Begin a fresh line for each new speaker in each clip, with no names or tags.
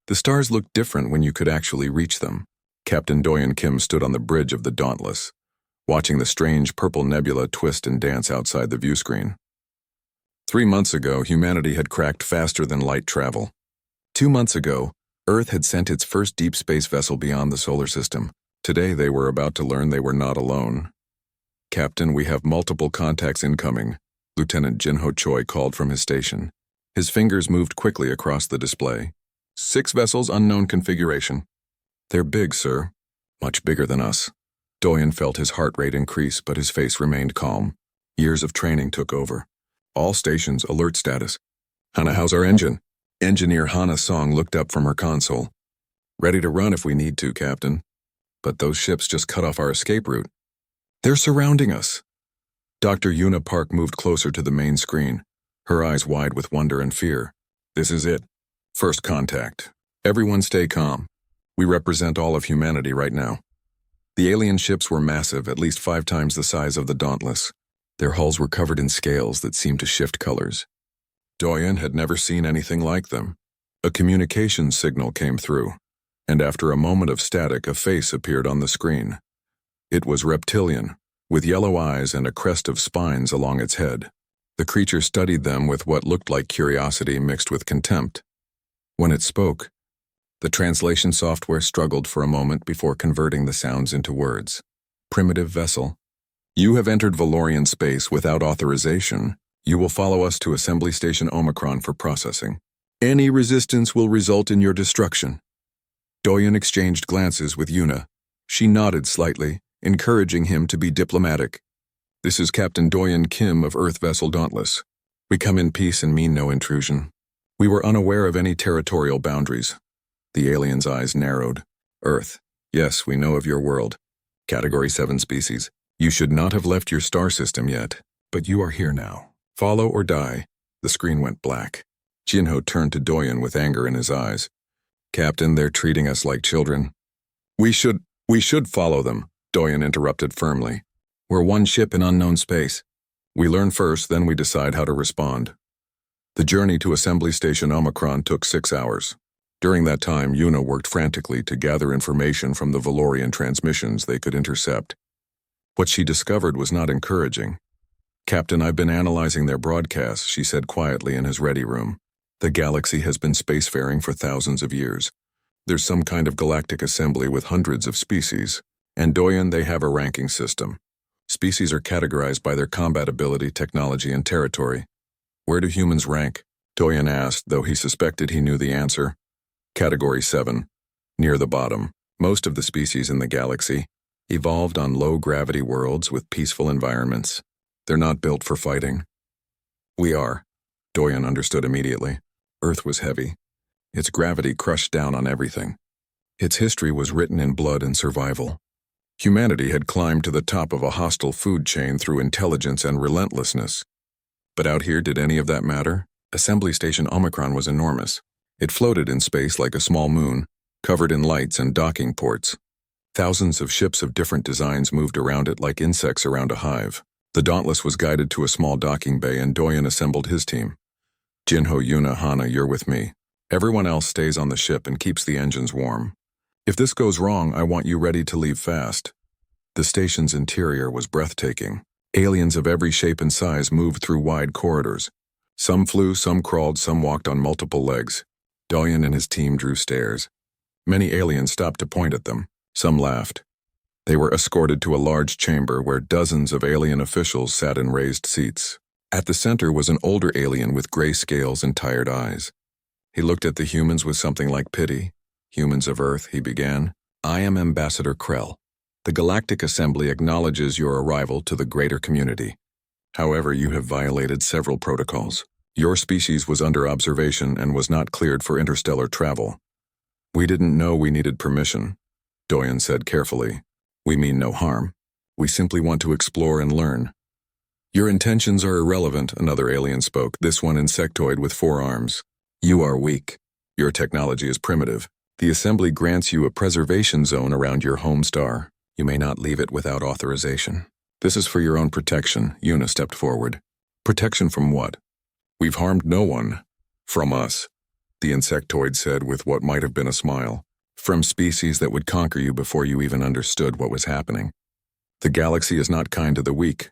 The stars looked different when you could actually reach them. Captain Doyen Kim stood on the bridge of the Dauntless, watching the strange purple nebula twist and dance outside the viewscreen. 3 months ago, humanity had cracked faster than light travel. 2 months ago, Earth had sent its first deep space vessel beyond the solar system. Today, they were about to learn they were not alone. "Captain, we have multiple contacts incoming," Lieutenant Jinho Choi called from his station. His fingers moved quickly across the display. 6 vessels, unknown configuration. "They're big, sir. Much bigger than us." Doyen felt his heart rate increase, but his face remained calm. Years of training took over. "All stations, alert status." "Hana, how's our engine?" Engineer Hana Song looked up from her console. "Ready to run if we need to, Captain. But those ships just cut off our escape route. They're surrounding us." Dr. Yuna Park moved closer to the main screen, her eyes wide with wonder and fear. "This is it. First contact. Everyone stay calm. We represent all of humanity right now." The alien ships were massive, at least 5 times the size of the Dauntless. Their hulls were covered in scales that seemed to shift colors. Doyen had never seen anything like them. A communication signal came through, and after a moment of static, a face appeared on the screen. It was reptilian, with yellow eyes and a crest of spines along its head. The creature studied them with what looked like curiosity mixed with contempt. When it spoke, the translation software struggled for a moment before converting the sounds into words. "Primitive vessel. You have entered Valorian space without authorization. You will follow us to Assembly Station Omicron for processing. Any resistance will result in your destruction." Doyen exchanged glances with Yuna. She nodded slightly, encouraging him to be diplomatic. "This is Captain Doyen Kim of Earth Vessel Dauntless. We come in peace and mean no intrusion. We were unaware of any territorial boundaries." The alien's eyes narrowed. "Earth. Yes, we know of your world. Category 7 species. You should not have left your star system yet, but you are here now. Follow or die." The screen went black. Jinho turned to Doyen with anger in his eyes. "Captain, they're treating us like children." We should follow them," Doyen interrupted firmly. "We're one ship in unknown space. We learn first, then we decide how to respond." The journey to Assembly Station Omicron took 6 hours. During that time, Yuna worked frantically to gather information from the Valorian transmissions they could intercept. What she discovered was not encouraging. "Captain, I've been analyzing their broadcasts," she said quietly in his ready room. "The galaxy has been spacefaring for thousands of years. There's some kind of galactic assembly with hundreds of species, and Doyen, they have a ranking system. Species are categorized by their combat ability, technology, and territory." "Where do humans rank?" Doyen asked, though he suspected he knew the answer. "Category 7, near the bottom. Most of the species in the galaxy evolved on low-gravity worlds with peaceful environments. They're not built for fighting." "We are." Doyen understood immediately. Earth was heavy. Its gravity crushed down on everything. Its history was written in blood and survival. Humanity had climbed to the top of a hostile food chain through intelligence and relentlessness. But out here, did any of that matter? Assembly Station Omicron was enormous. It floated in space like a small moon, covered in lights and docking ports. Thousands of ships of different designs moved around it like insects around a hive. The Dauntless was guided to a small docking bay, and Doyen assembled his team. "Jinho, Yuna, Hana, you're with me. Everyone else stays on the ship and keeps the engines warm. If this goes wrong, I want you ready to leave fast." The station's interior was breathtaking. Aliens of every shape and size moved through wide corridors. Some flew, some crawled, some walked on multiple legs. Doyen and his team drew stares. Many aliens stopped to point at them. Some laughed. They were escorted to a large chamber where dozens of alien officials sat in raised seats. At the center was an older alien with gray scales and tired eyes. He looked at the humans with something like pity. "Humans of Earth," he began, "I am Ambassador Krell. The Galactic Assembly acknowledges your arrival to the greater community. However, you have violated several protocols. Your species was under observation and was not cleared for interstellar travel." "We didn't know we needed permission," Doyen said carefully. "We mean no harm. We simply want to explore and learn." "Your intentions are irrelevant," another alien spoke, this one insectoid with 4 arms. "You are weak. Your technology is primitive. The Assembly grants you a preservation zone around your home star. You may not leave it without authorization. This is for your own protection." Yuna stepped forward. "Protection from what?" "We've harmed no one." "From us." the insectoid said with what might have been a smile. From species that would conquer you before you even understood what was happening. The galaxy is not kind to the weak.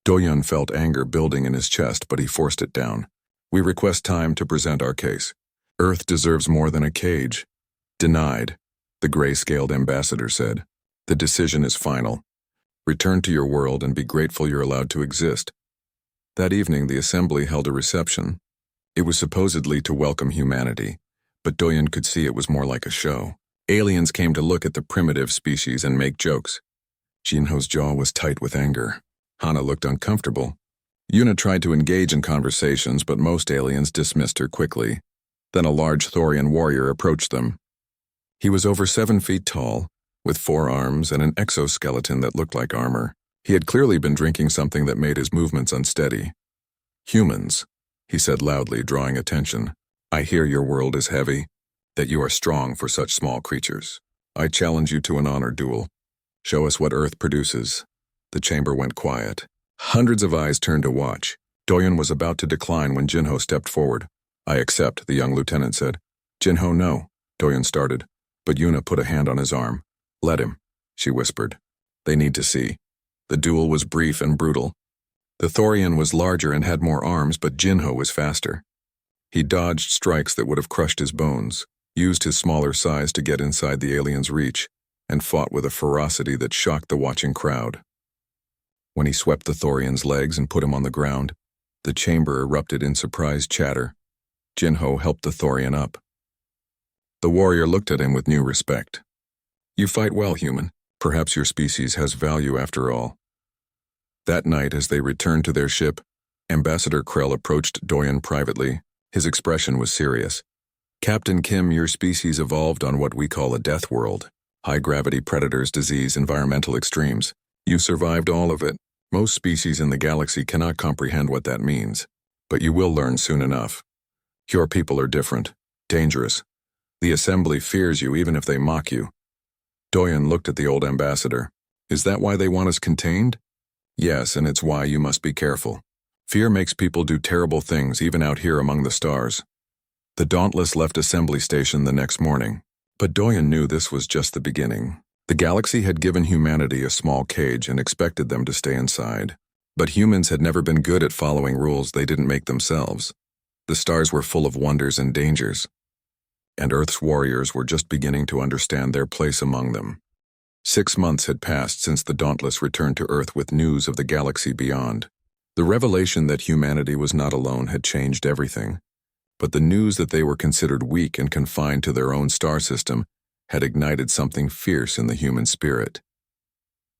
Doyun felt anger building in his chest, but he forced it down. We request time to present our case. Earth deserves more than a cage. Denied, the gray-scaled ambassador said. The decision is final. Return to your world and be grateful you're allowed to exist. That evening, the assembly held a reception. It was supposedly to welcome humanity, but Doyun could see it was more like a show. Aliens came to look at the primitive species and make jokes. Jinho's jaw was tight with anger. Hana looked uncomfortable. Yuna tried to engage in conversations, but most aliens dismissed her quickly. Then a large Thorian warrior approached them. He was over 7 feet tall, with 4 arms and an exoskeleton that looked like armor. He had clearly been drinking something that made his movements unsteady. Humans, he said loudly, drawing attention. I hear your world is heavy, that you are strong for such small creatures. I challenge you to an honor duel. Show us what Earth produces. The chamber went quiet. Hundreds of eyes turned to watch. Doyun was about to decline when Jinho stepped forward. I accept, the young lieutenant said. Jinho, no, Doyun started, but Yuna put a hand on his arm. Let him, she whispered. They need to see. The duel was brief and brutal. The Thorian was larger and had more arms, but Jinho was faster. He dodged strikes that would have crushed his bones, used his smaller size to get inside the alien's reach, and fought with a ferocity that shocked the watching crowd. When he swept the Thorian's legs and put him on the ground, the chamber erupted in surprised chatter. Jinho helped the Thorian up. The warrior looked at him with new respect. You fight well, human. Perhaps your species has value after all. That night, as they returned to their ship, Ambassador Krell approached Doyun privately. His expression was serious. Captain Kim, your species evolved on what we call a death world. High-gravity predators, disease, environmental extremes. You survived all of it. Most species in the galaxy cannot comprehend what that means. But you will learn soon enough. Your people are different, dangerous. The Assembly fears you even if they mock you. Doyun looked at the old ambassador. Is that why they want us contained? Yes, and it's why you must be careful. Fear makes people do terrible things even out here among the stars. The Dauntless left Assembly Station the next morning. But Doyun knew this was just the beginning. The galaxy had given humanity a small cage and expected them to stay inside. But humans had never been good at following rules they didn't make themselves. The stars were full of wonders and dangers. And Earth's warriors were just beginning to understand their place among them. 6 months had passed since the Dauntless returned to Earth with news of the galaxy beyond. The revelation that humanity was not alone had changed everything. But the news that they were considered weak and confined to their own star system had ignited something fierce in the human spirit.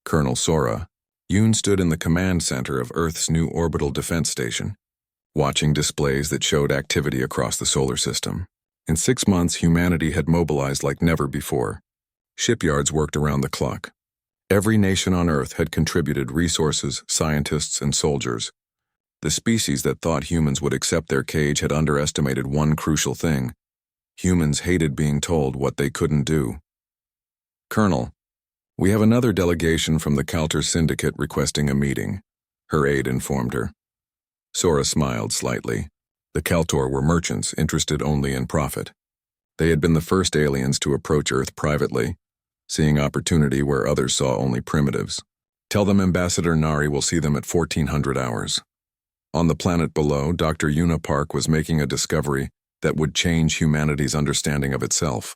Colonel Sora, Yoon stood in the command center of Earth's new orbital defense station, watching displays that showed activity across the solar system. In 6 months, humanity had mobilized like never before. Shipyards worked around the clock. Every nation on Earth had contributed resources, scientists, and soldiers. The species that thought humans would accept their cage had underestimated one crucial thing. Humans hated being told what they couldn't do. Colonel, we have another delegation from the Kalter Syndicate requesting a meeting, her aide informed her. Sora smiled slightly. The Kaltor were merchants interested only in profit. They had been the first aliens to approach Earth privately, seeing opportunity where others saw only primitives. Tell them Ambassador Nari will see them at 1400 hours. On the planet below, Dr. Yuna Park was making a discovery that would change humanity's understanding of itself.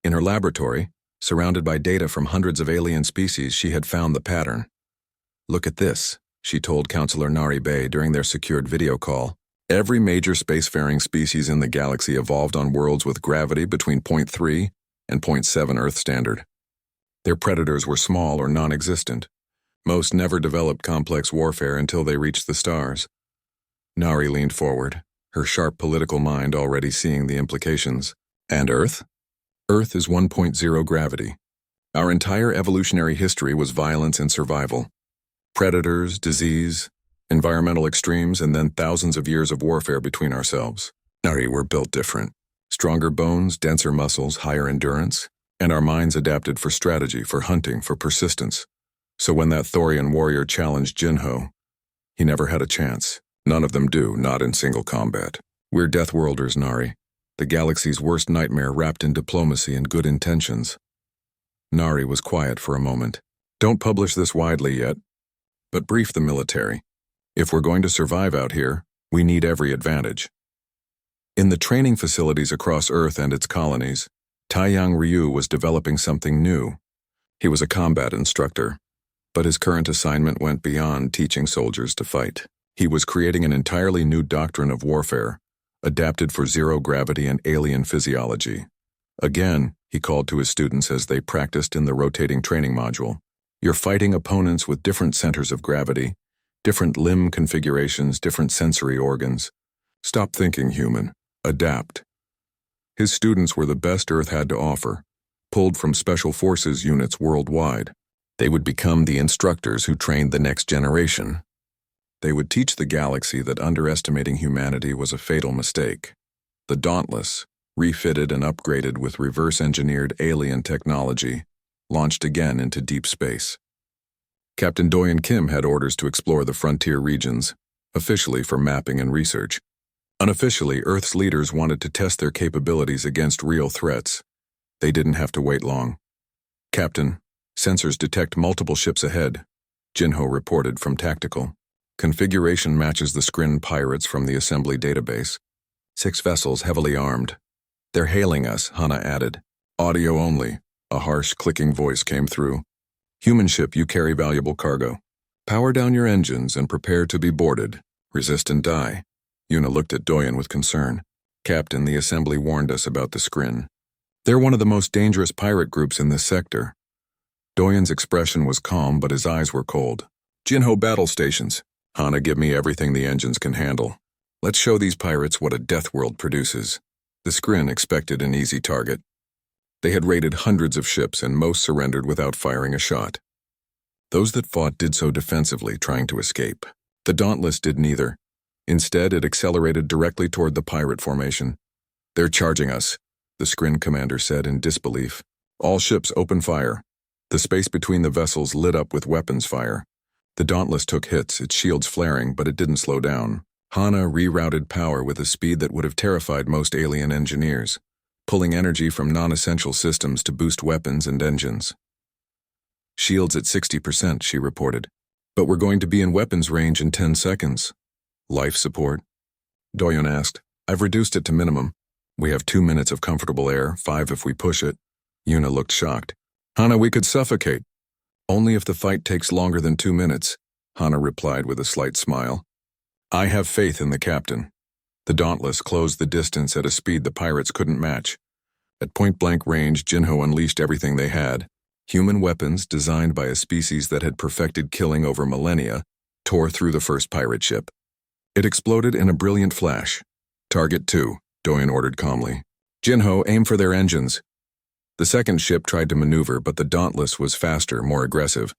In her laboratory, surrounded by data from hundreds of alien species, she had found the pattern. Look at this, she told Counselor Nari Bay during their secured video call. Every major spacefaring species in the galaxy evolved on worlds with gravity between 0.3 and 0.7 Earth standard. Their predators were small or non-existent. Most never developed complex warfare until they reached the stars. Nari leaned forward, her sharp political mind already seeing the implications. And Earth? Earth is 1.0 gravity. Our entire evolutionary history was violence and survival. Predators, disease, environmental extremes, and then thousands of years of warfare between ourselves. Nari were built different. Stronger bones, denser muscles, higher endurance, and our minds adapted for strategy, for hunting, for persistence. So when that Thorian warrior challenged Jinho, he never had a chance. None of them do, not in single combat. We're Deathworlders, Nari. the galaxy's worst nightmare wrapped in diplomacy and good intentions. Nari was quiet for a moment. Don't publish this widely yet, but brief the military. If we're going to survive out here, we need every advantage. In the training facilities across Earth and its colonies, Taiyang Ryu was developing something new. He was a combat instructor, but his current assignment went beyond teaching soldiers to fight. He was creating an entirely new doctrine of warfare, adapted for zero gravity and alien physiology. Again, he called to his students as they practiced in the rotating training module. You're fighting opponents with different centers of gravity, different limb configurations, different sensory organs. Stop thinking human. Adapt. His students were the best Earth had to offer, pulled from special forces units worldwide. They would become the instructors who trained the next generation. They would teach the galaxy that underestimating humanity was a fatal mistake. The Dauntless, refitted and upgraded with reverse-engineered alien technology, launched again into deep space. Captain Doyen Kim had orders to explore the frontier regions, officially for mapping and research. Unofficially, Earth's leaders wanted to test their capabilities against real threats. They didn't have to wait long. Captain, sensors detect multiple ships ahead, Jinho reported from Tactical. Configuration matches the Skrin pirates from the assembly database. 6 vessels heavily armed. They're hailing us, Hana added. Audio only, a harsh clicking voice came through. Human ship, you carry valuable cargo. Power down your engines and prepare to be boarded. Resist and die. Yuna looked at Doyen with concern. Captain, the assembly warned us about the Skrin. They're one of the most dangerous pirate groups in this sector. Doyen's expression was calm, but his eyes were cold. Jinho battle stations. Hana, give me everything the engines can handle. Let's show these pirates what a death world produces. The Skrin expected an easy target. They had raided hundreds of ships and most surrendered without firing a shot. Those that fought did so defensively, trying to escape. The Dauntless did neither. Instead, it accelerated directly toward the pirate formation. They're charging us, the Skrin commander said in disbelief. All ships open fire. The space between the vessels lit up with weapons fire. The Dauntless took hits, its shields flaring, but it didn't slow down. Hana rerouted power with a speed that would have terrified most alien engineers, pulling energy from non-essential systems to boost weapons and engines. Shields at 60%, she reported. But we're going to be in weapons range in 10 seconds. Life support? Doyen asked. I've reduced it to minimum. We have 2 minutes of comfortable air, 5 if we push it. Yuna looked shocked. Hana, we could suffocate. Only if the fight takes longer than 2 minutes, Hana replied with a slight smile. I have faith in the captain. The Dauntless closed the distance at a speed the pirates couldn't match. At point-blank range, Jinho unleashed everything they had. Human weapons, designed by a species that had perfected killing over millennia, tore through the first pirate ship. It exploded in a brilliant flash. Target 2, Doyen ordered calmly. Jinho, aim for their engines. The second ship tried to maneuver, but the Dauntless was faster, more aggressive.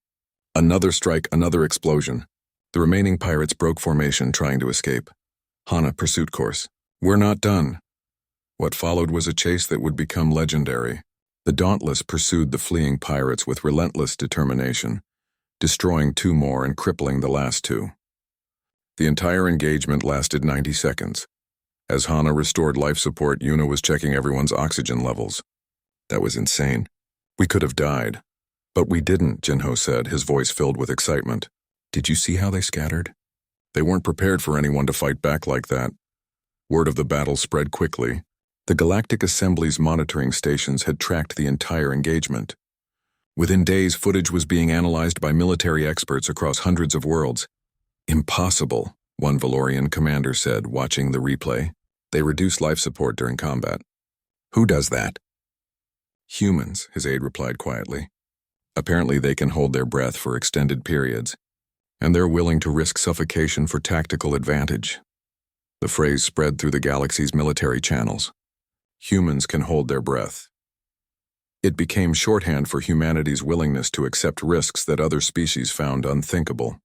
Another strike, another explosion. The remaining pirates broke formation, trying to escape. Hana, pursuit course. We're not done. What followed was a chase that would become legendary. The Dauntless pursued the fleeing pirates with relentless determination, destroying 2 more and crippling the last 2. The entire engagement lasted 90 seconds. As Hana restored life support, Yuna was checking everyone's oxygen levels. That was insane. We could have died. But we didn't, Jinho said, his voice filled with excitement. Did you see how they scattered? They weren't prepared for anyone to fight back like that. Word of the battle spread quickly. The Galactic Assembly's monitoring stations had tracked the entire engagement. Within days, footage was being analyzed by military experts across hundreds of worlds. Impossible, one Valorian commander said, watching the replay. They reduce life support during combat. Who does that? Humans, his aide replied quietly. Apparently they can hold their breath for extended periods, and they're willing to risk suffocation for tactical advantage. The phrase spread through the galaxy's military channels. Humans can hold their breath. It became shorthand for humanity's willingness to accept risks that other species found unthinkable.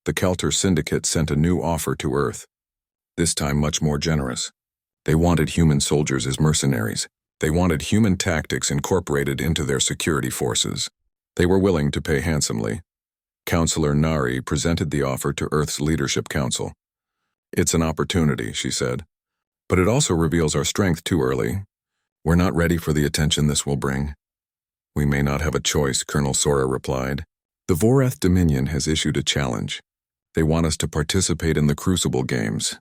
The Kelter Syndicate sent a new offer to Earth, this time much more generous. They wanted human soldiers as mercenaries. They wanted human tactics incorporated into their security forces. They were willing to pay handsomely. Counselor Nari presented the offer to Earth's Leadership Council. It's an opportunity, she said, But it also reveals our strength too early. We're not ready for the attention this will bring. We may not have a choice, Colonel Sora replied. The Voreth Dominion has issued a challenge. They want us to participate in the Crucible Games.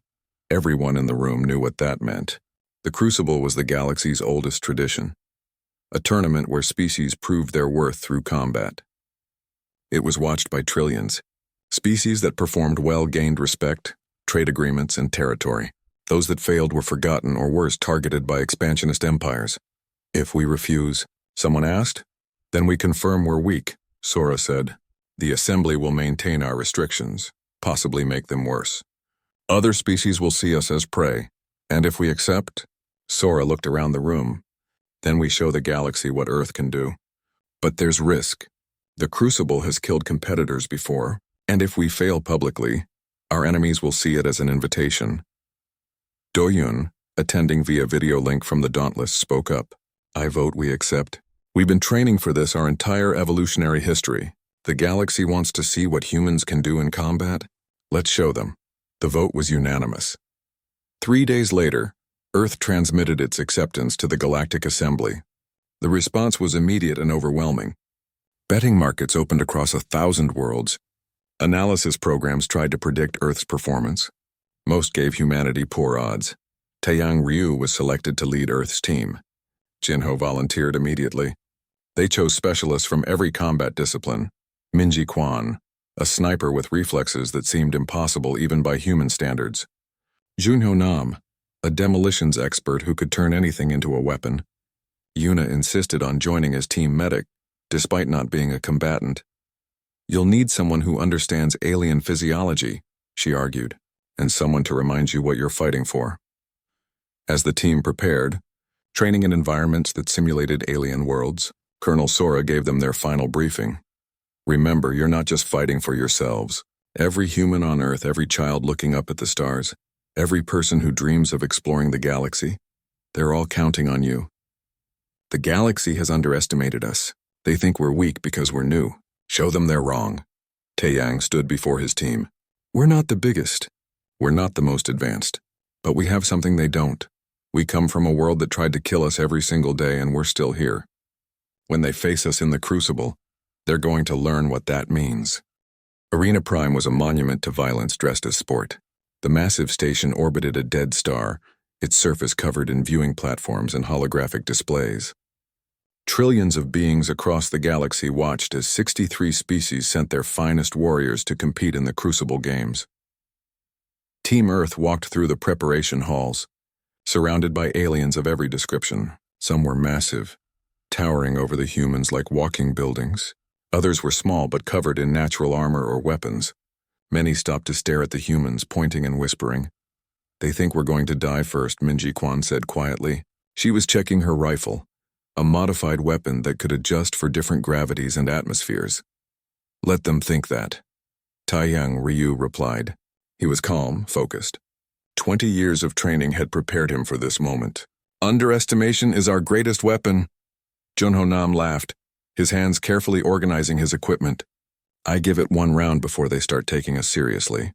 Everyone in the room knew what that meant. The Crucible was the galaxy's oldest tradition, a tournament where species proved their worth through combat. It was watched by trillions. Species that performed well gained respect, trade agreements, and territory. Those that failed were forgotten or worse, targeted by expansionist empires. If we refuse, someone asked, then we confirm we're weak, Sora said. The assembly will maintain our restrictions, possibly make them worse. Other species will see us as prey, and if we accept, Sora looked around the room, then we show the galaxy what Earth can do. But there's risk. The Crucible has killed competitors before, and if we fail publicly, our enemies will see it as an invitation. Doyun, attending via video link from the Dauntless, spoke up. I vote we accept. We've been training for this our entire evolutionary history. The galaxy wants to see what humans can do in combat. Let's show them. The vote was unanimous. 3 days later, Earth transmitted its acceptance to the Galactic Assembly. The response was immediate and overwhelming. Betting markets opened across 1,000 worlds. Analysis programs tried to predict Earth's performance. Most gave humanity poor odds. Taeyang Ryu was selected to lead Earth's team. Jinho volunteered immediately. They chose specialists from every combat discipline. Minji Quan, a sniper with reflexes that seemed impossible even by human standards. Junho Nam, a demolitions expert who could turn anything into a weapon. Yuna insisted on joining as team medic, despite not being a combatant. You'll need someone who understands alien physiology, she argued, and someone to remind you what you're fighting for. As the team prepared, training in environments that simulated alien worlds, Colonel Sora gave them their final briefing. Remember, you're not just fighting for yourselves. Every human on Earth, every child looking up at the stars, every person who dreams of exploring the galaxy, they're all counting on you. The galaxy has underestimated us. They think we're weak because we're new. Show them they're wrong. Taeyang stood before his team. We're not the biggest. We're not the most advanced. But we have something they don't. We come from a world that tried to kill us every single day, and we're still here. When they face us in the Crucible, they're going to learn what that means. Arena Prime was a monument to violence dressed as sport. The massive station orbited a dead star, its surface covered in viewing platforms and holographic displays. Trillions of beings across the galaxy watched as 63 species sent their finest warriors to compete in the Crucible Games. Team Earth walked through the preparation halls, surrounded by aliens of every description. Some were massive, towering over the humans like walking buildings. Others were small but covered in natural armor or weapons. Many stopped to stare at the humans, pointing and whispering. They think we're going to die first, Minji Quan said quietly. She was checking her rifle, a modified weapon that could adjust for different gravities and atmospheres. Let them think that. Taeyang Ryu replied. He was calm, focused. 20 years of training had prepared him for this moment. Underestimation is our greatest weapon. Junho Nam laughed, his hands carefully organizing his equipment. I give it 1 round before they start taking us seriously.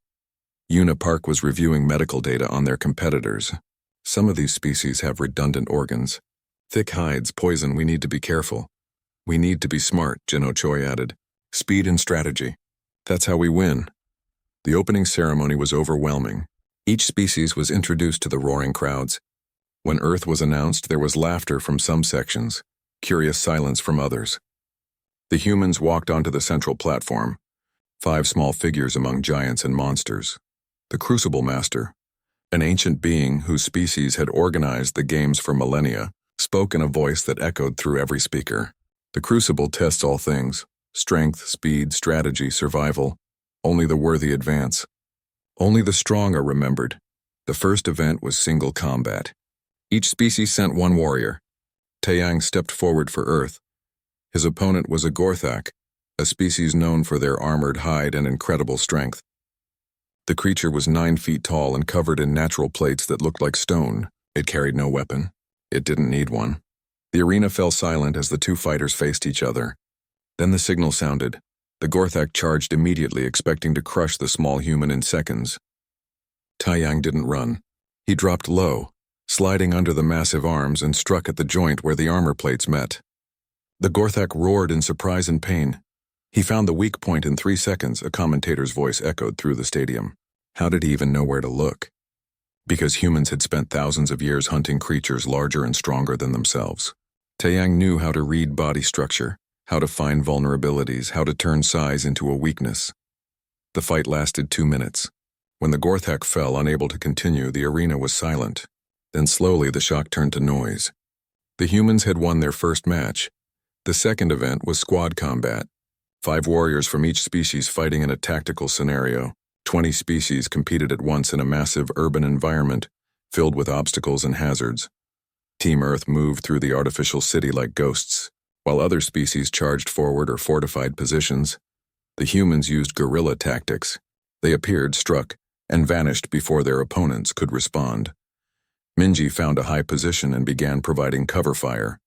Yuna Park was reviewing medical data on their competitors. Some of these species have redundant organs. Thick hides, poison, we need to be careful. We need to be smart, Jinho Choi added. Speed and strategy. That's how we win. The opening ceremony was overwhelming. Each species was introduced to the roaring crowds. When Earth was announced, there was laughter from some sections, curious silence from others. The humans walked onto the central platform, 5 small figures among giants and monsters. The Crucible Master, an ancient being whose species had organized the games for millennia, spoke in a voice that echoed through every speaker. The Crucible tests all things: strength, speed, strategy, survival. Only the worthy advance. Only the strong are remembered. The first event was single combat. Each species sent 1 warrior. Taeyang stepped forward for Earth. His opponent was a Gorthak, a species known for their armored hide and incredible strength. The creature was 9 feet tall and covered in natural plates that looked like stone. It carried no weapon. It didn't need one. The arena fell silent as the 2 fighters faced each other. Then the signal sounded. The Gorthak charged immediately, expecting to crush the small human in seconds. Taeyang didn't run. He dropped low, sliding under the massive arms and struck at the joint where the armor plates met. The Gorthak roared in surprise and pain. He found the weak point in 3 seconds, a commentator's voice echoed through the stadium. How did he even know where to look? Because humans had spent thousands of years hunting creatures larger and stronger than themselves. Taeyang knew how to read body structure, how to find vulnerabilities, how to turn size into a weakness. The fight lasted 2 minutes. When the Gorthak fell, unable to continue, the arena was silent. Then slowly the shock turned to noise. The humans had won their first match. The second event was squad combat. 5 warriors from each species fighting in a tactical scenario. 20 species competed at once in a massive urban environment filled with obstacles and hazards. Team Earth moved through the artificial city like ghosts, while other species charged forward or fortified positions. The humans used guerrilla tactics. They appeared, struck, and vanished before their opponents could respond. Minji found a high position and began providing cover fire.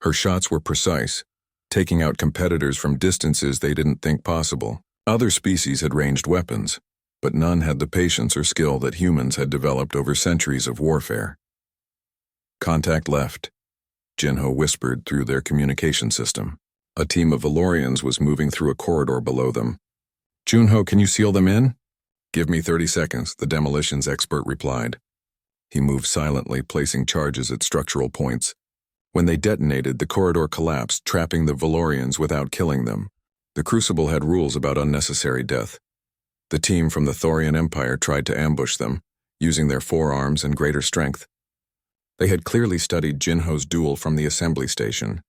Her shots were precise, taking out competitors from distances they didn't think possible. Other species had ranged weapons, but none had the patience or skill that humans had developed over centuries of warfare. Contact left, Jinho whispered through their communication system. A team of Valorians was moving through a corridor below them. Junho, can you seal them in? Give me 30 seconds, the demolitions expert replied. He moved silently, placing charges at structural points. When they detonated, the corridor collapsed, trapping the Valorians without killing them. The Crucible had rules about unnecessary death. The team from the Thorian Empire tried to ambush them, using their forearms and greater strength. They had clearly studied Jinho's duel from the assembly station.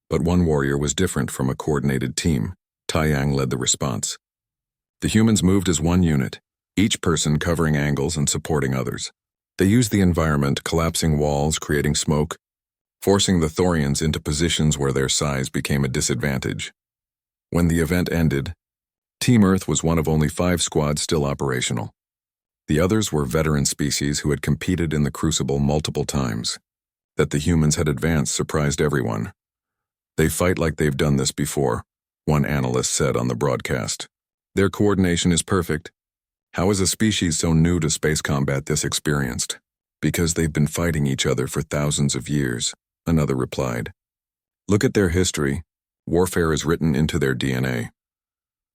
But one warrior was different from a coordinated team. Taeyang led the response. The humans moved as one unit, each person covering angles and supporting others. They used the environment, collapsing walls, creating smoke, forcing the Thorians into positions where their size became a disadvantage. When the event ended, Team Earth was one of only 5 squads still operational. The others were veteran species who had competed in the Crucible multiple times. That the humans had advanced surprised everyone. They fight like they've done this before, one analyst said on the broadcast. Their coordination is perfect. How is a species so new to space combat this experienced? Because they've been fighting each other for thousands of years, another replied. Look at their history. Warfare is written into their DNA.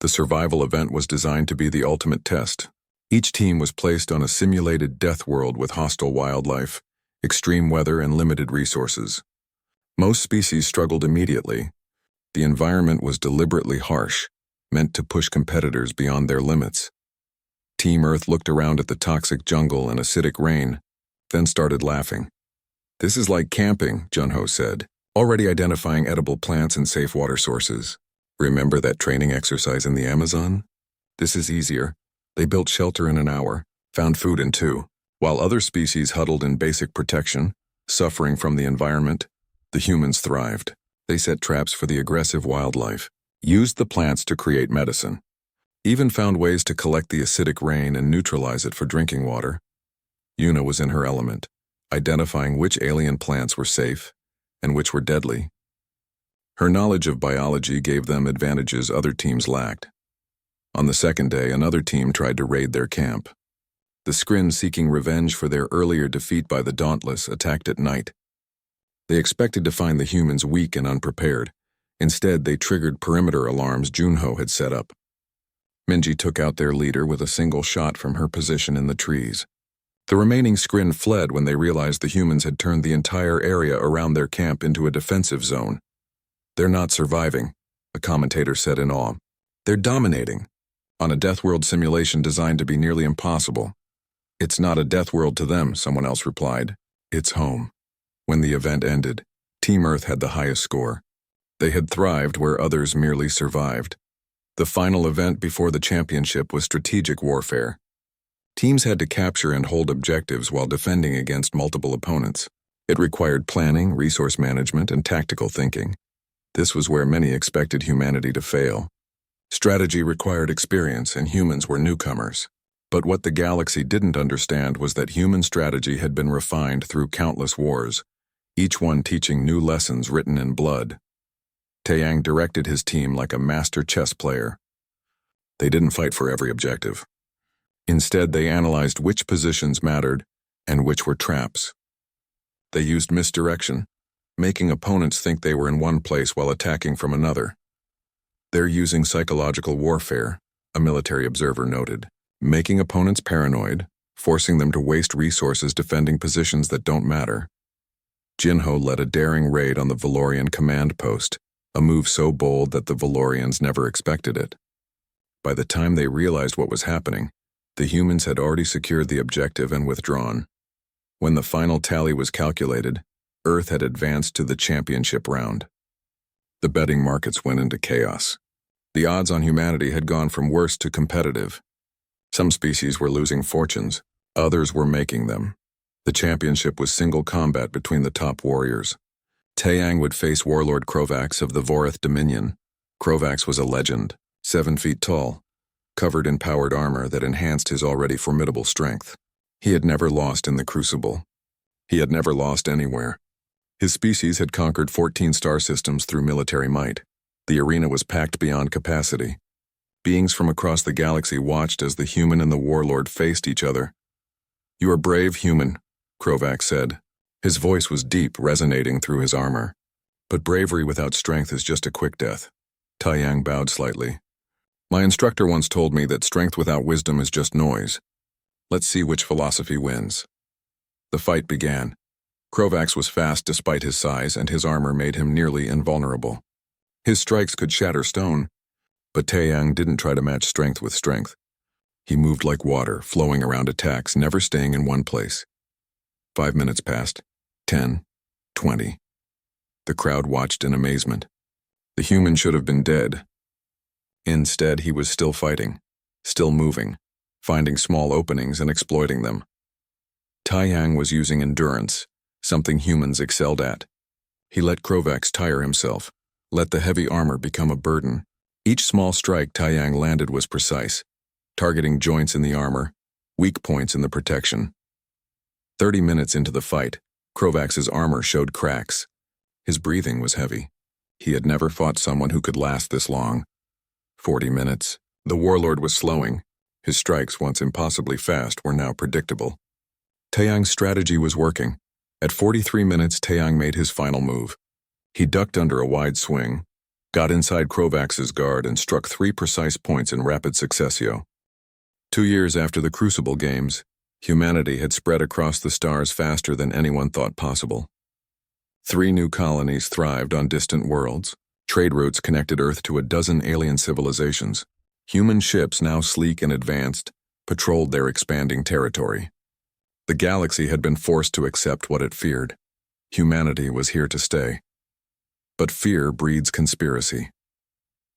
The survival event was designed to be the ultimate test. Each team was placed on a simulated death world with hostile wildlife, extreme weather, and limited resources. Most species struggled immediately. The environment was deliberately harsh, meant to push competitors beyond their limits. Team Earth looked around at the toxic jungle and acidic rain, then started laughing. This is like camping, Junho said, already identifying edible plants and safe water sources. Remember that training exercise in the Amazon? This is easier. They built shelter in an hour, found food in 2. While other species huddled in basic protection, suffering from the environment, the humans thrived. They set traps for the aggressive wildlife, used the plants to create medicine, even found ways to collect the acidic rain and neutralize it for drinking water. Yuna was in her element, identifying which alien plants were safe and which were deadly. Her knowledge of biology gave them advantages other teams lacked. On the second day, another team tried to raid their camp. The Skrin, seeking revenge for their earlier defeat by the Dauntless, attacked at night. They expected to find the humans weak and unprepared. Instead, they triggered perimeter alarms Junho had set up. Minji took out their leader with a single shot from her position in the trees. The remaining Skrin fled when they realized the humans had turned the entire area around their camp into a defensive zone. They're not surviving, a commentator said in awe. They're dominating. On a death world simulation designed to be nearly impossible. It's not a death world to them, someone else replied. It's home. When the event ended, Team Earth had the highest score. They had thrived where others merely survived. The final event before the championship was strategic warfare. Teams had to capture and hold objectives while defending against multiple opponents. It required planning, resource management, and tactical thinking. This was where many expected humanity to fail. Strategy required experience, and humans were newcomers. But what the galaxy didn't understand was that human strategy had been refined through countless wars, each one teaching new lessons written in blood. Taeyang directed his team like a master chess player. They didn't fight for every objective. Instead, they analyzed which positions mattered and which were traps. They used misdirection, making opponents think they were in one place while attacking from another. They're using psychological warfare, a military observer noted, making opponents paranoid, forcing them to waste resources defending positions that don't matter. Jinho led a daring raid on the Valorian command post, a move so bold that the Valorians never expected it. By the time they realized what was happening, the humans had already secured the objective and withdrawn. When the final tally was calculated, Earth had advanced to the championship round. The betting markets went into chaos. The odds on humanity had gone from worst to competitive. Some species were losing fortunes, others were making them. The championship was single combat between the top warriors. Taeyang would face warlord Krovax of the Vorith Dominion. Krovax was a legend, 7 feet tall, covered in powered armor that enhanced his already formidable strength. He had never lost in the Crucible. He had never lost anywhere. His species had conquered 14 star systems through military might. The arena was packed beyond capacity. Beings from across the galaxy watched as the human and the warlord faced each other. "You are brave, human," Krovax said. His voice was deep, resonating through his armor. "But bravery without strength is just a quick death." Taeyang bowed slightly. "My instructor once told me that strength without wisdom is just noise. Let's see which philosophy wins." The fight began. Krovax was fast despite his size, and his armor made him nearly invulnerable. His strikes could shatter stone, but Taeyang didn't try to match strength with strength. He moved like water, flowing around attacks, never staying in one place. 5 minutes passed. 10, 20. The crowd watched in amazement. The human should have been dead. Instead, he was still fighting, still moving, finding small openings and exploiting them. Taeyang was using endurance, something humans excelled at. He let Krovax tire himself, let the heavy armor become a burden. Each small strike Taeyang landed was precise, targeting joints in the armor, weak points in the protection. 30 minutes into the fight, Krovax's armor showed cracks. His breathing was heavy. He had never fought someone who could last this long. 40 minutes. The warlord was slowing. His strikes, once impossibly fast, were now predictable. Taeyang's strategy was working. At 43 minutes, Taeyang made his final move. He ducked under a wide swing, got inside Krovax's guard, and struck 3 precise points in rapid successio. 2 years after the Crucible Games, humanity had spread across the stars faster than anyone thought possible. 3 new colonies thrived on distant worlds. Trade routes connected Earth to a dozen alien civilizations. Human ships, now sleek and advanced, patrolled their expanding territory. The galaxy had been forced to accept what it feared. Humanity was here to stay. But fear breeds conspiracy.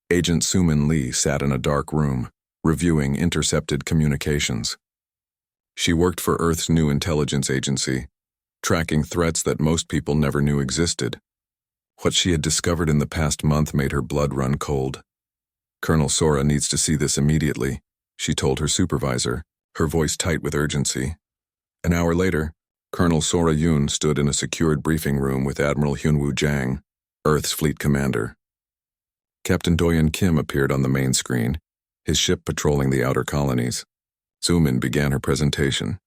Agent Sumin Lee sat in a dark room, reviewing intercepted communications. She worked for Earth's new intelligence agency, tracking threats that most people never knew existed. What she had discovered in the past month made her blood run cold. "Colonel Sora needs to see this immediately," she told her supervisor, her voice tight with urgency. An hour later, Colonel Sora Yoon stood in a secured briefing room with Admiral Hyunwoo Jang, Earth's fleet commander. Captain Doyen Kim appeared on the main screen, his ship patrolling the outer colonies. Sumin began her presentation.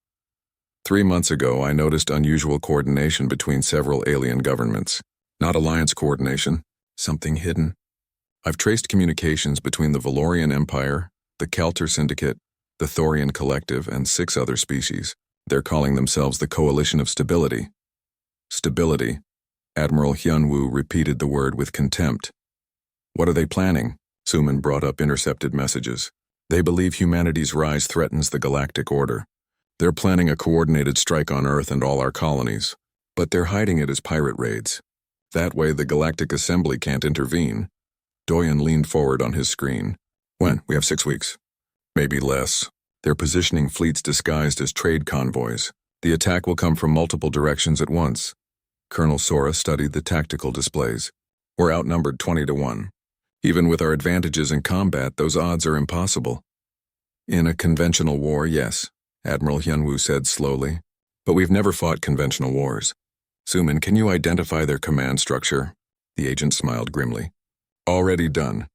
3 months ago, I noticed unusual coordination between several alien governments. Not alliance coordination, something hidden. I've traced communications between the Valorian Empire, the Kelter Syndicate, the Thorian Collective, and 6 other species. They're calling themselves the Coalition of Stability. Stability. Admiral Hyunwoo repeated the word with contempt. What are they planning? Sumin brought up intercepted messages. They believe humanity's rise threatens the galactic order. They're planning a coordinated strike on Earth and all our colonies, but they're hiding it as pirate raids. That way the Galactic Assembly can't intervene. Doyen leaned forward on his screen. When? We have 6 weeks. Maybe less. They're positioning fleets disguised as trade convoys. The attack will come from multiple directions at once. Colonel Sora studied the tactical displays. We're outnumbered 20-1. Even with our advantages in combat, those odds are impossible. In a conventional war, yes, Admiral Hyunwoo said slowly. But we've never fought conventional wars. Sumin, can you identify their command structure? The agent smiled grimly. Already done.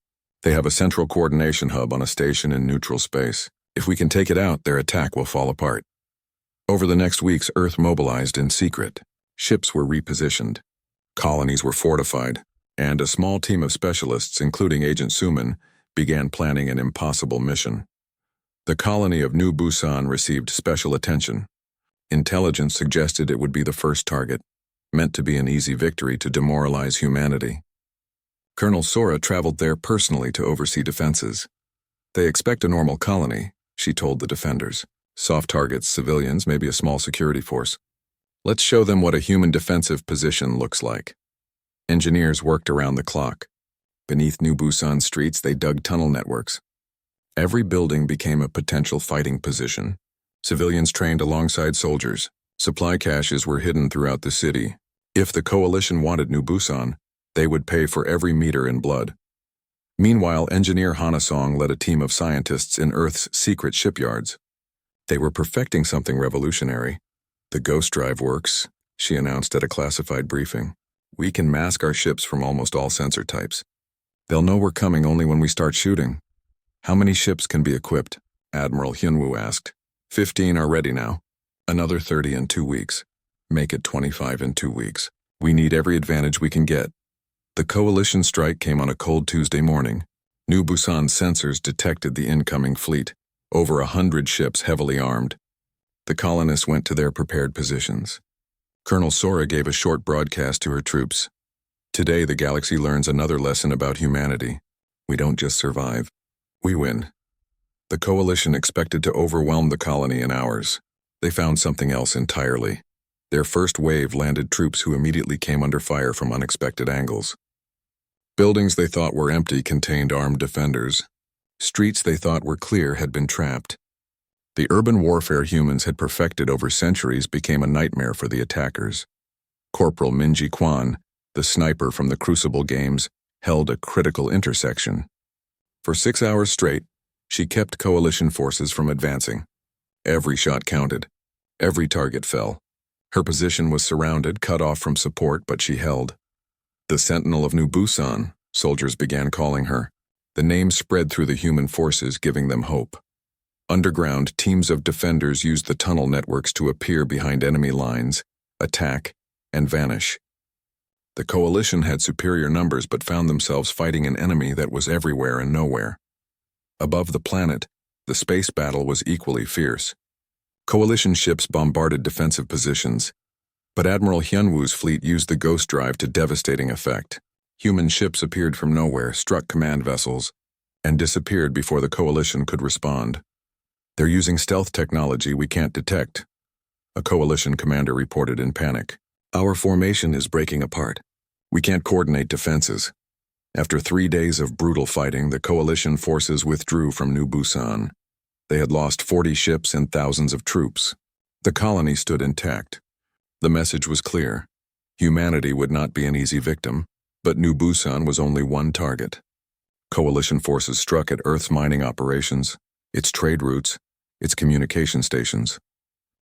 They have a central coordination hub on a station in neutral space. If we can take it out, their attack will fall apart. Over the next weeks, Earth mobilized in secret. Ships were repositioned. Colonies were fortified, and a small team of specialists, including Agent Suman, began planning an impossible mission. The colony of New Busan received special attention. Intelligence suggested it would be the first target, meant to be an easy victory to demoralize humanity. Colonel Sora traveled there personally to oversee defenses. They expect a normal colony, she told the defenders. Soft targets, civilians, maybe a small security force. Let's show them what a human defensive position looks like. Engineers worked around the clock. Beneath New Busan streets, they dug tunnel networks. Every building became a potential fighting position. Civilians trained alongside soldiers. Supply caches were hidden throughout the city. If the coalition wanted New Busan, they would pay for every meter in blood. Meanwhile, engineer Hanasong led a team of scientists in Earth's secret shipyards. They were perfecting something revolutionary. The Ghost Drive works, she announced at a classified briefing. We can mask our ships from almost all sensor types. They'll know we're coming only when we start shooting. How many ships can be equipped? Admiral Hyunwoo asked. 15 are ready now. Another 30 in 2 weeks. Make it 25 in 2 weeks. We need every advantage we can get. The coalition strike came on a cold Tuesday morning. New Busan sensors detected the incoming fleet. Over 100 ships heavily armed. The colonists went to their prepared positions. Colonel Sora gave a short broadcast to her troops. Today the galaxy learns another lesson about humanity. We don't just survive. We win. The coalition expected to overwhelm the colony in hours. They found something else entirely. Their first wave landed troops who immediately came under fire from unexpected angles. Buildings they thought were empty contained armed defenders. Streets they thought were clear had been trapped. The urban warfare humans had perfected over centuries became a nightmare for the attackers. Corporal Minji Kwan, the sniper from the Crucible games, held a critical intersection. For 6 hours straight, she kept coalition forces from advancing. Every shot counted. Every target fell. Her position was surrounded, cut off from support, but she held. The Sentinel of New Busan, soldiers began calling her. The name spread through the human forces, giving them hope. Underground, teams of defenders used the tunnel networks to appear behind enemy lines, attack, and vanish. The coalition had superior numbers but found themselves fighting an enemy that was everywhere and nowhere. Above the planet, the space battle was equally fierce. Coalition ships bombarded defensive positions, but Admiral Hyunwoo's fleet used the Ghost Drive to devastating effect. Human ships appeared from nowhere, struck command vessels, and disappeared before the coalition could respond. They're using stealth technology we can't detect, a coalition commander reported in panic. Our formation is breaking apart. We can't coordinate defenses. After 3 days of brutal fighting, the coalition forces withdrew from New Busan. They had lost 40 ships and thousands of troops. The colony stood intact. The message was clear. Humanity would not be an easy victim, but New Busan was only one target. Coalition forces struck at Earth's mining operations, its trade routes, its communication stations.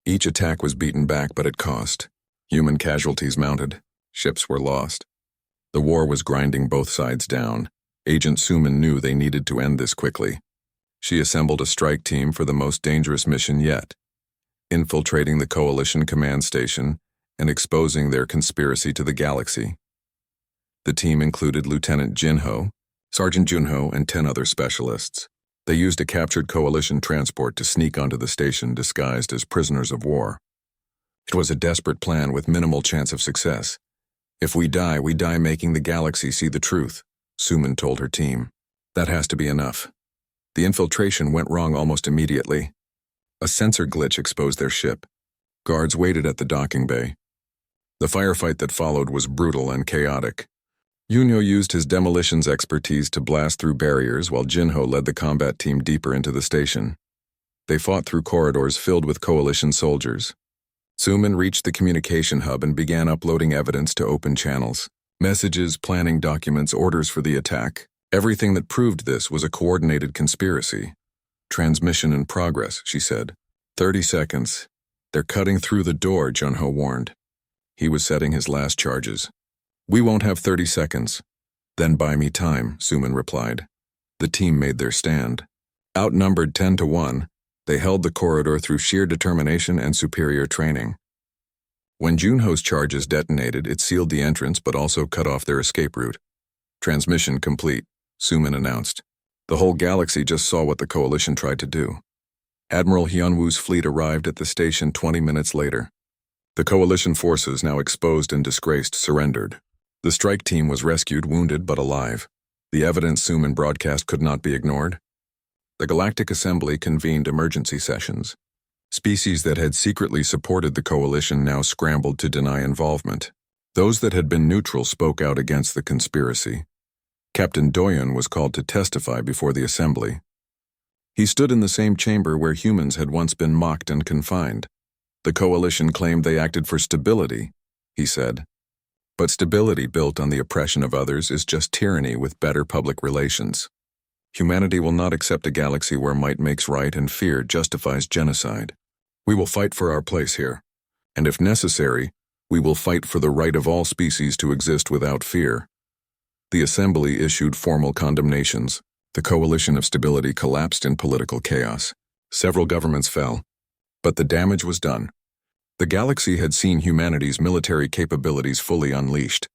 Each attack was beaten back, but at cost. Human casualties mounted. Ships were lost. The war was grinding both sides down. Agent Suman knew they needed to end this quickly. She assembled a strike team for the most dangerous mission yet, infiltrating the coalition command station and exposing their conspiracy to the galaxy. The team included Lieutenant Jinho, Sergeant Junho, and 10 other specialists. They used a captured coalition transport to sneak onto the station disguised as prisoners of war. It was a desperate plan with minimal chance of success. If we die making the galaxy see the truth, Suman told her team. That has to be enough. The infiltration went wrong almost immediately. A sensor glitch exposed their ship. Guards waited at the docking bay. The firefight that followed was brutal and chaotic. Junho used his demolitions expertise to blast through barriers while Jinho led the combat team deeper into the station. They fought through corridors filled with coalition soldiers. Suman reached the communication hub and began uploading evidence to open channels. Messages, planning documents, orders for the attack. Everything that proved this was a coordinated conspiracy. Transmission in progress, she said. 30 seconds. They're cutting through the door, Junho warned. He was setting his last charges. We won't have 30 seconds. Then buy me time, Suman replied. The team made their stand. Outnumbered 10-1, they held the corridor through sheer determination and superior training. When Junho's charges detonated, it sealed the entrance but also cut off their escape route. Transmission complete, Suman announced. The whole galaxy just saw what the Coalition tried to do. Admiral Hyunwoo's fleet arrived at the station 20 minutes later. The Coalition forces, now exposed and disgraced, surrendered. The strike team was rescued, wounded but alive. The evidence Suman broadcast could not be ignored. The Galactic Assembly convened emergency sessions. Species that had secretly supported the Coalition now scrambled to deny involvement. Those that had been neutral spoke out against the conspiracy. Captain Doyon was called to testify before the Assembly. He stood in the same chamber where humans had once been mocked and confined. The Coalition claimed they acted for stability, he said. But stability built on the oppression of others is just tyranny with better public relations. Humanity will not accept a galaxy where might makes right and fear justifies genocide. We will fight for our place here. And if necessary, we will fight for the right of all species to exist without fear. The Assembly issued formal condemnations. The Coalition of Stability collapsed in political chaos. Several governments fell. But the damage was done. The galaxy had seen humanity's military capabilities fully unleashed.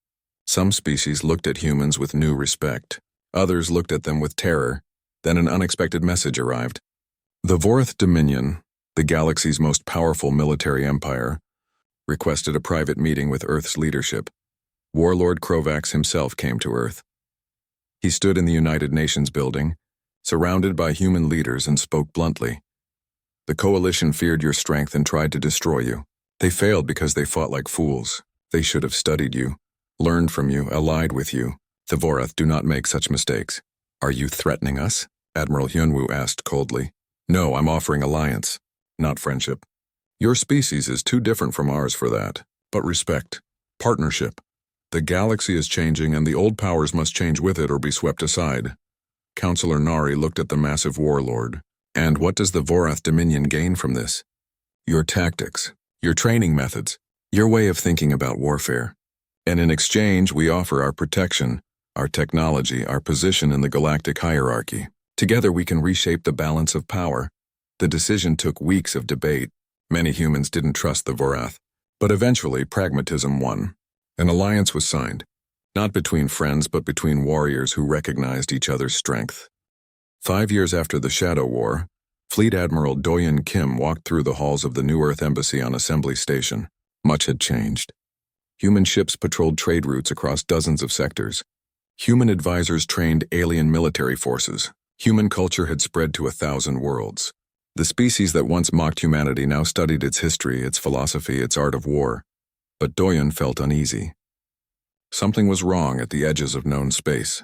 Some species looked at humans with new respect. Others looked at them with terror. Then an unexpected message arrived. The Vorath Dominion, the galaxy's most powerful military empire, requested a private meeting with Earth's leadership. Warlord Krovax himself came to Earth. He stood in the United Nations building, surrounded by human leaders, and spoke bluntly. The Coalition feared your strength and tried to destroy you. They failed because they fought like fools. They should have studied you, learned from you, allied with you. The Vorath do not make such mistakes. Are you threatening us? Admiral Hyunwoo asked coldly. No, I'm offering alliance, not friendship. Your species is too different from ours for that. But respect. Partnership. The galaxy is changing and the old powers must change with it or be swept aside. Counselor Nari looked at the massive warlord. And what does the Vorath Dominion gain from this? Your tactics, your training methods, your way of thinking about warfare. And in exchange, we offer our protection, our technology, our position in the galactic hierarchy. Together we can reshape the balance of power. The decision took weeks of debate. Many humans didn't trust the Vorath. But eventually, pragmatism won. An alliance was signed. Not between friends, but between warriors who recognized each other's strength. 5 years after the Shadow War, Fleet Admiral Doyon Kim walked through the halls of the New Earth Embassy on Assembly Station. Much had changed. Human ships patrolled trade routes across dozens of sectors. Human advisors trained alien military forces. Human culture had spread to 1,000 worlds. The species that once mocked humanity now studied its history, its philosophy, its art of war. But Doyon felt uneasy. Something was wrong at the edges of known space.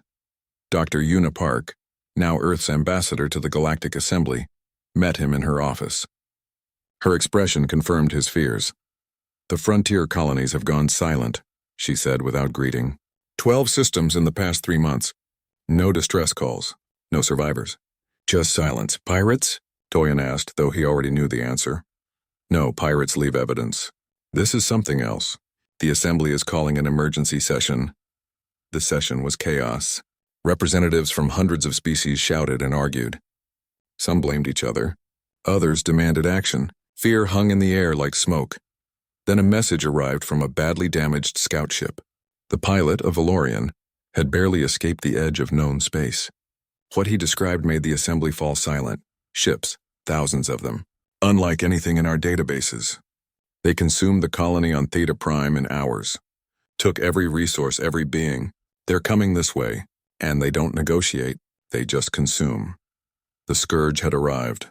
Dr. Yuna Park, now Earth's ambassador to the Galactic Assembly, met him in her office. Her expression confirmed his fears. The frontier colonies have gone silent, she said without greeting. 12 systems in the past 3 months. No distress calls. No survivors. Just silence. Pirates? Doyon asked, though he already knew the answer. No, pirates leave evidence. This is something else. The Assembly is calling an emergency session. The session was chaos. Representatives from hundreds of species shouted and argued. Some blamed each other. Others demanded action. Fear hung in the air like smoke. Then a message arrived from a badly damaged scout ship. The pilot, a Valorian, had barely escaped the edge of known space. What he described made the Assembly fall silent. Ships, thousands of them. Unlike anything in our databases. They consumed the colony on Theta Prime in hours. Took every resource, every being. They're coming this way. And they don't negotiate, they just consume. The Scourge had arrived.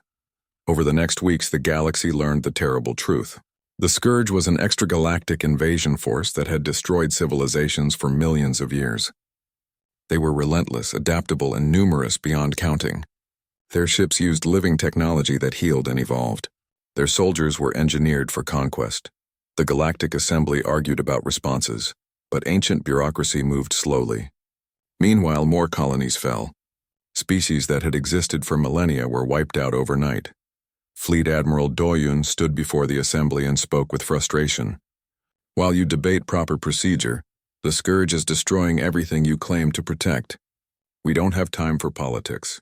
Over the next weeks, the galaxy learned the terrible truth. The Scourge was an extragalactic invasion force that had destroyed civilizations for millions of years. They were relentless, adaptable, and numerous beyond counting. Their ships used living technology that healed and evolved. Their soldiers were engineered for conquest. The Galactic Assembly argued about responses, but ancient bureaucracy moved slowly. Meanwhile, more colonies fell. Species that had existed for millennia were wiped out overnight. Fleet Admiral Doyon stood before the Assembly and spoke with frustration. While you debate proper procedure, the Scourge is destroying everything you claim to protect. We don't have time for politics.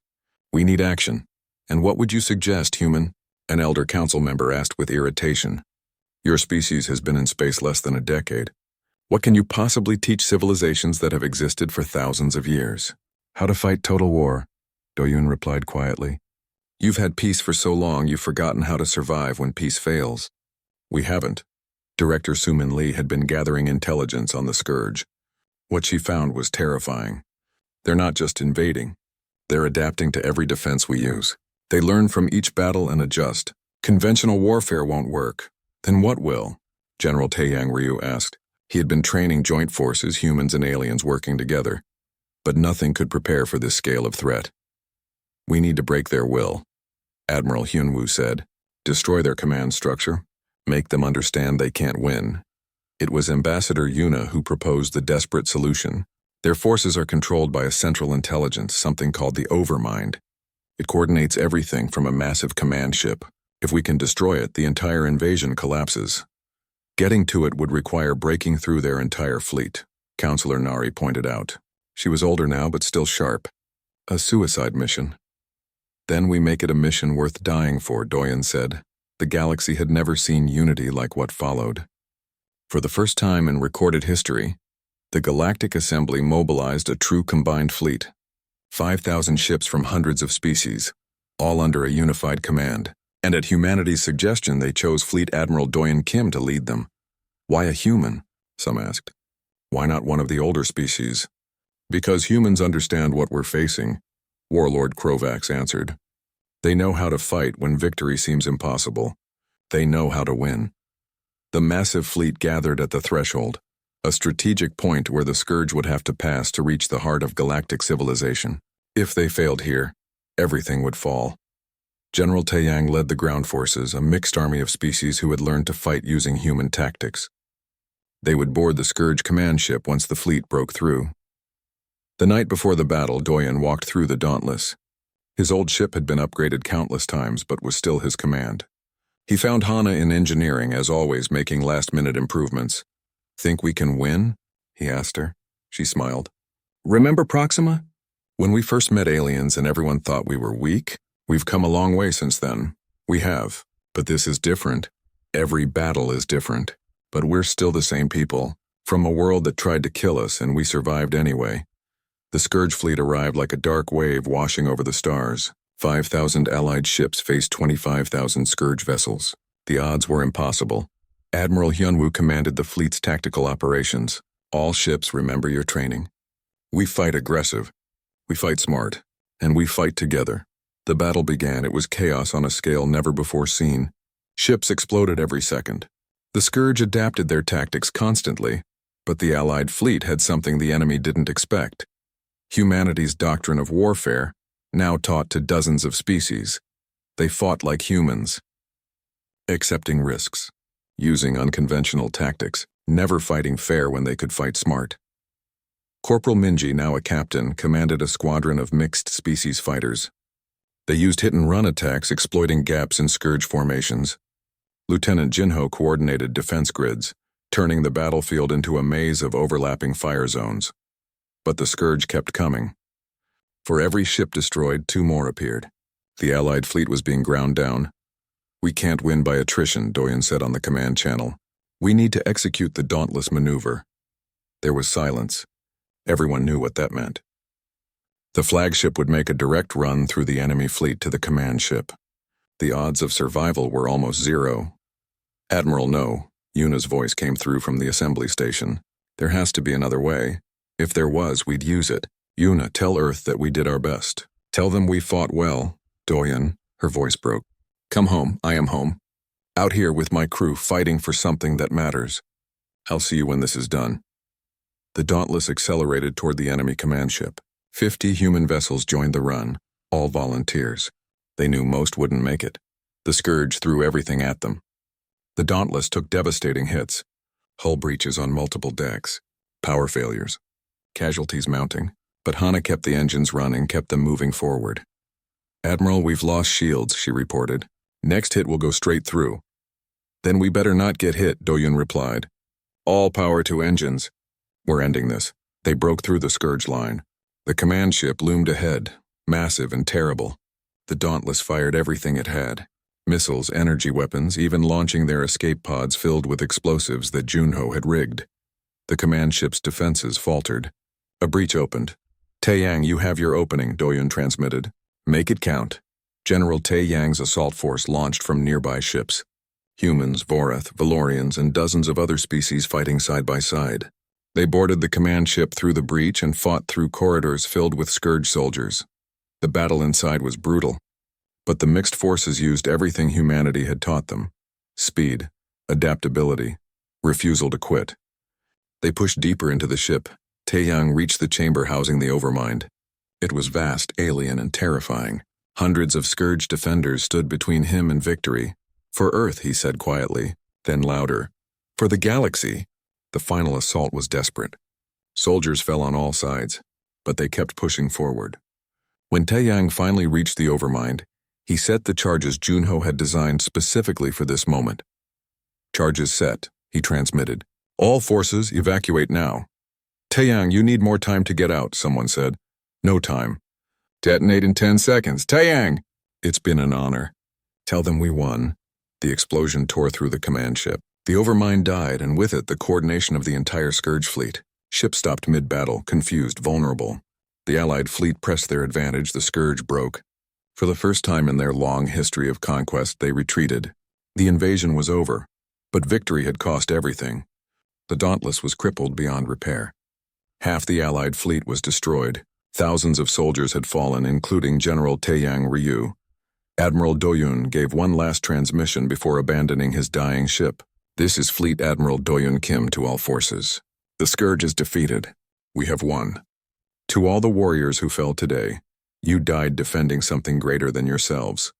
We need action. And what would you suggest, human? An elder council member asked with irritation. Your species has been in space less than a decade. What can you possibly teach civilizations that have existed for thousands of years? How to fight total war, Doyun replied quietly. You've had peace for so long you've forgotten how to survive when peace fails. We haven't. Director Sumin Lee had been gathering intelligence on the Scourge. What she found was terrifying. They're not just invading. They're adapting to every defense we use. They learn from each battle and adjust. Conventional warfare won't work. Then what will? General Taeyang Ryu asked. He had been training joint forces, humans and aliens working together. But nothing could prepare for this scale of threat. We need to break their will, Admiral Hyunwoo said. Destroy their command structure. Make them understand they can't win. It was Ambassador Yuna who proposed the desperate solution. Their forces are controlled by a central intelligence, something called the Overmind. It coordinates everything from a massive command ship. If we can destroy it, the entire invasion collapses. Getting to it would require breaking through their entire fleet, Counselor Nari pointed out. She was older now, but still sharp. A suicide mission. Then we make it a mission worth dying for, Doyen said. The galaxy had never seen unity like what followed. For the first time in recorded history, the Galactic Assembly mobilized a true combined fleet. 5,000 ships from hundreds of species, all under a unified command. And at humanity's suggestion, they chose Fleet Admiral Doyen Kim to lead them. Why a human? Some asked. Why not one of the older species? Because humans understand what we're facing, Warlord Krovax answered. They know how to fight when victory seems impossible. They know how to win. The massive fleet gathered at the threshold, a strategic point where the Scourge would have to pass to reach the heart of galactic civilization. If they failed here, everything would fall. General Taeyang led the ground forces, a mixed army of species who had learned to fight using human tactics. They would board the Scourge command ship once the fleet broke through. The night before the battle, Doyen walked through the Dauntless. His old ship had been upgraded countless times, but was still his command. He found Hana in engineering, as always, making last-minute improvements. Think we can win? He asked her. She smiled. Remember Proxima? When we first met aliens and everyone thought we were weak? We've come a long way since then. We have. But this is different. Every battle is different. But we're still the same people. From a world that tried to kill us, and we survived anyway. The Scourge fleet arrived like a dark wave washing over the stars. 5,000 Allied ships faced 25,000 Scourge vessels. The odds were impossible. Admiral Hyunwoo commanded the fleet's tactical operations. All ships remember your training. We fight aggressive. We fight smart. And we fight together. The battle began. It was chaos on a scale never before seen. Ships exploded every second. The Scourge adapted their tactics constantly, but the Allied fleet had something the enemy didn't expect. Humanity's doctrine of warfare, now taught to dozens of species. They fought like humans, accepting risks, using unconventional tactics, never fighting fair when they could fight smart. Corporal Minji, now a captain, commanded a squadron of mixed species fighters. They used hit-and-run attacks, exploiting gaps in Scourge formations. Lieutenant Jinho coordinated defense grids, turning the battlefield into a maze of overlapping fire zones. But the Scourge kept coming. For every ship destroyed, 2 more appeared. The Allied fleet was being ground down. We can't win by attrition, Doyen said on the command channel. We need to execute the Dauntless maneuver. There was silence. Everyone knew what that meant. The flagship would make a direct run through the enemy fleet to the command ship. The odds of survival were almost 0. Admiral, no, Yuna's voice came through from the assembly station. There has to be another way. If there was, we'd use it. Yuna, tell Earth that we did our best. Tell them we fought well. Doyen, her voice broke. Come home, I am home. Out here with my crew fighting for something that matters. I'll see you when this is done. The Dauntless accelerated toward the enemy command ship. 50 human vessels joined the run, all volunteers. They knew most wouldn't make it. The Scourge threw everything at them. The Dauntless took devastating hits. Hull breaches on multiple decks. Power failures. Casualties mounting. But Hana kept the engines running, kept them moving forward. Admiral, we've lost shields, she reported. Next hit will go straight through. Then we better not get hit, Doyun replied. All power to engines. We're ending this. They broke through the Scourge line. The command ship loomed ahead, massive and terrible. The Dauntless fired everything it had. Missiles, energy weapons, even launching their escape pods filled with explosives that Junho had rigged. The command ship's defenses faltered. A breach opened. "Taeyang, you have your opening," Doyun transmitted. "Make it count." General Taeyang's assault force launched from nearby ships. Humans, Vorath, Valorians, and dozens of other species fighting side by side. They boarded the command ship through the breach and fought through corridors filled with Scourge soldiers. The battle inside was brutal, but the mixed forces used everything humanity had taught them: speed, adaptability, refusal to quit. They pushed deeper into the ship. Taeyang reached the chamber housing the Overmind. It was vast, alien, and terrifying. Hundreds of Scourge defenders stood between him and victory. "For Earth," he said quietly, then louder. "For the galaxy." The final assault was desperate. Soldiers fell on all sides, but they kept pushing forward. When Taeyang finally reached the Overmind, he set the charges Junho had designed specifically for this moment. "Charges set," he transmitted. "All forces evacuate now." "Taeyang, you need more time to get out," someone said. "No time." "Detonate in 10 seconds. Taeyang!" "It's been an honor." "Tell them we won." The explosion tore through the command ship. The Overmind died, and with it the coordination of the entire Scourge fleet. Ship stopped mid-battle, confused, vulnerable. The Allied fleet pressed their advantage, the Scourge broke. For the first time in their long history of conquest, they retreated. The invasion was over, but victory had cost everything. The Dauntless was crippled beyond repair. Half the Allied fleet was destroyed. Thousands of soldiers had fallen, including General Taeyang Ryu. Admiral Doyun gave one last transmission before abandoning his dying ship. "This is Fleet Admiral Doyun Kim to all forces. The Scourge is defeated. We have won. To all the warriors who fell today, you died defending something greater than yourselves.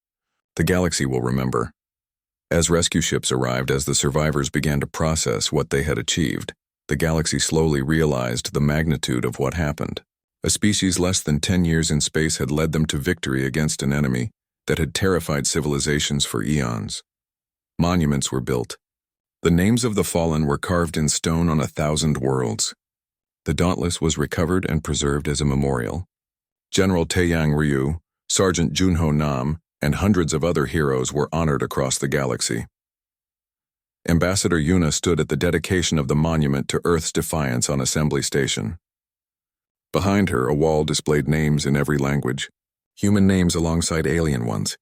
The galaxy will remember." As rescue ships arrived, as the survivors began to process what they had achieved, the galaxy slowly realized the magnitude of what happened. A species less than 10 years in space had led them to victory against an enemy that had terrified civilizations for eons. Monuments were built. The names of the fallen were carved in stone on 1,000 worlds. The Dauntless was recovered and preserved as a memorial. General Taeyang Ryu, Sergeant Junho Nam, and hundreds of other heroes were honored across the galaxy. Ambassador Yuna stood at the dedication of the monument to Earth's defiance on Assembly Station. Behind her, a wall displayed names in every language, human names alongside alien ones.